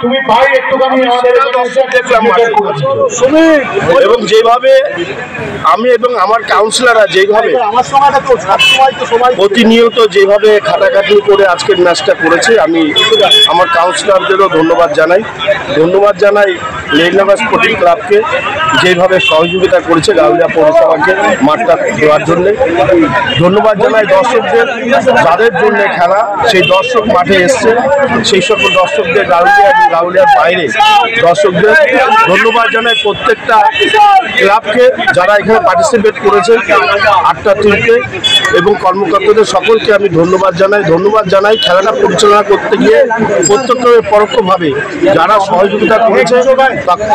তুমি ভাই একটুখানি আমাদের দেখলাম এবং যেভাবে আমি এবং আমার কাউন্সিলররা যেভাবে প্রতিনিয়ত যেভাবে খাটাখাটি করে আজকের ম্যাচটা করেছে, আমি আমার কাউন্সিলরদেরও ধন্যবাদ জানাই লেকনাবাস স্পোর্টিং ক্লাবকে যেভাবে সহযোগিতা করেছে গাউলিয়া পৌরসভাকে মাঠটা দেওয়ার জন্য। ধন্যবাদ জানাই দর্শকদের, যাদের জন্য খেলা সেই দর্শক মাঠে এসছে, সেই সকল দর্শকদের গাউলিয়া এবং গাউলিয়ার বাইরে দর্শকদের ধন্যবাদ জানাই। প্রত্যেকটা ক্লাবকে যারা এখানে পার্টিসিপেট করেছে 8টা টিমকে এবং কর্মকর্তাদের সকলকে আমি ধন্যবাদ জানাই। খেলাটা পরিচালনা করতে গিয়ে প্রত্যক্ষ পরোক্ষভাবে যারা সহযোগিতা করেছে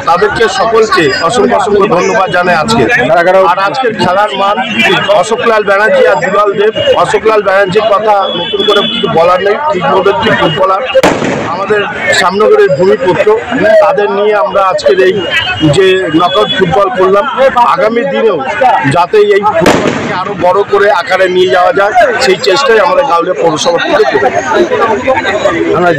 তাদেরকে সকলকে অসংখ্য ধন্যবাদ জানাই। আজকের খেলার মান অশোকলাল ব্যানার্জি আর দুলাল দেব। অশোকলাল ব্যানার্জির কথা নতুন করে কিছু বলার নেই, ঠিকভাবে ফুটবলার, আমাদের শ্যামনগরের ভূমিপুত্র, তাদের নিয়ে আমরা আজকের এই যে নকআউট ফুটবল করলাম। আগামী দিনেও যাতে এই ফুটবলটাকে আরো বড় করে আকারে নিয়ে যাওয়া যায় সেই চেষ্টাই আমাদের গাউলিয়া পৌরসভা থেকে আমরা